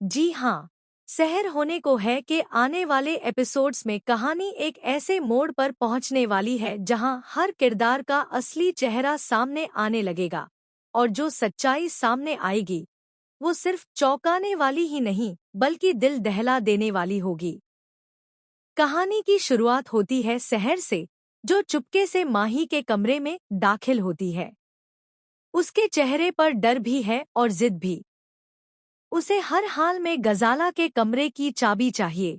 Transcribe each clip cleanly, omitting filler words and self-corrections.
जी हाँ, सहर होने को है कि आने वाले एपिसोड्स में कहानी एक ऐसे मोड़ पर पहुंचने वाली है जहां हर किरदार का असली चेहरा सामने आने लगेगा और जो सच्चाई सामने आएगी वो सिर्फ चौंकाने वाली ही नहीं बल्कि दिल दहला देने वाली होगी। कहानी की शुरुआत होती है सहर से, जो चुपके से माही के कमरे में दाखिल होती है। उसके चेहरे पर डर भी है और जिद भी। उसे हर हाल में गजाला के कमरे की चाबी चाहिए,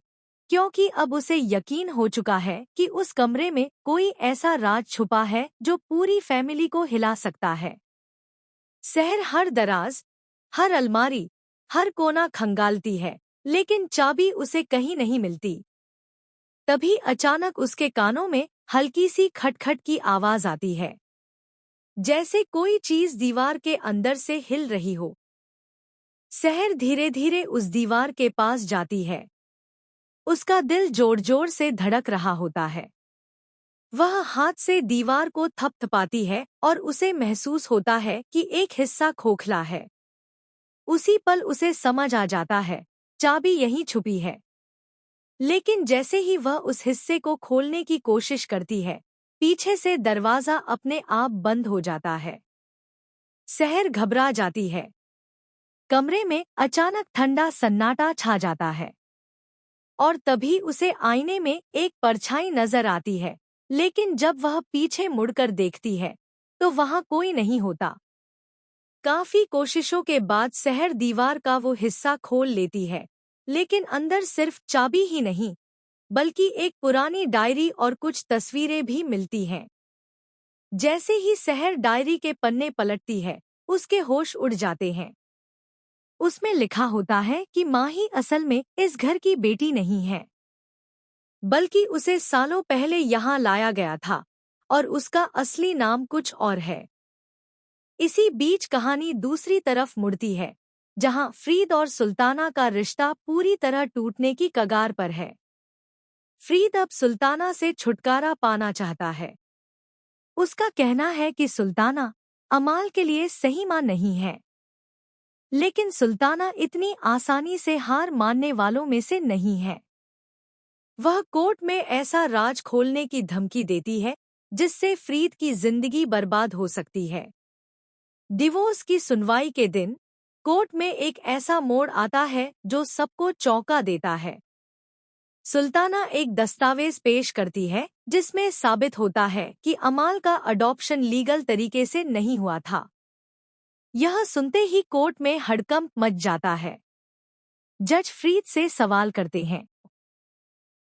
क्योंकि अब उसे यकीन हो चुका है कि उस कमरे में कोई ऐसा राज छुपा है जो पूरी फैमिली को हिला सकता है। सहर हर दराज, हर अलमारी, हर कोना खंगालती है, लेकिन चाबी उसे कहीं नहीं मिलती। तभी अचानक उसके कानों में हल्की सी खटखट की आवाज आती है, जैसे कोई चीज दीवार के अंदर से हिल रही हो। सहर धीरे धीरे उस दीवार के पास जाती है। उसका दिल जोर जोर से धड़क रहा होता है। वह हाथ से दीवार को थपथपाती है और उसे महसूस होता है कि एक हिस्सा खोखला है। उसी पल उसे समझ आ जाता है, चाबी यहीं छुपी है। लेकिन जैसे ही वह उस हिस्से को खोलने की कोशिश करती है, पीछे से दरवाजा अपने आप बंद हो जाता है। सहर घबरा जाती है। कमरे में अचानक ठंडा सन्नाटा छा जाता है और तभी उसे आईने में एक परछाई नजर आती है, लेकिन जब वह पीछे मुड़कर देखती है तो वहां कोई नहीं होता। काफी कोशिशों के बाद सहर दीवार का वो हिस्सा खोल लेती है, लेकिन अंदर सिर्फ चाबी ही नहीं बल्कि एक पुरानी डायरी और कुछ तस्वीरें भी मिलती हैं। जैसे ही सहर डायरी के पन्ने पलटती है, उसके होश उड़ जाते हैं। उसमें लिखा होता है कि माही असल में इस घर की बेटी नहीं है, बल्कि उसे सालों पहले यहाँ लाया गया था और उसका असली नाम कुछ और है। इसी बीच कहानी दूसरी तरफ मुड़ती है, जहाँ फ्रीद और सुल्ताना का रिश्ता पूरी तरह टूटने की कगार पर है। फ्रीद अब सुल्ताना से छुटकारा पाना चाहता है। उसका कहना है कि सुल्ताना अमाल के लिए सही मां नहीं है। लेकिन सुल्ताना इतनी आसानी से हार मानने वालों में से नहीं है। वह कोर्ट में ऐसा राज खोलने की धमकी देती है जिससे फ्रीद की जिंदगी बर्बाद हो सकती है। डिवोर्स की सुनवाई के दिन कोर्ट में एक ऐसा मोड़ आता है जो सबको चौंका देता है। सुल्ताना एक दस्तावेज पेश करती है जिसमें साबित होता है कि अमाल का अडॉप्शन लीगल तरीके से नहीं हुआ था। यह सुनते ही कोर्ट में हड़कंप मच जाता है। जज फ्रीद से सवाल करते हैं,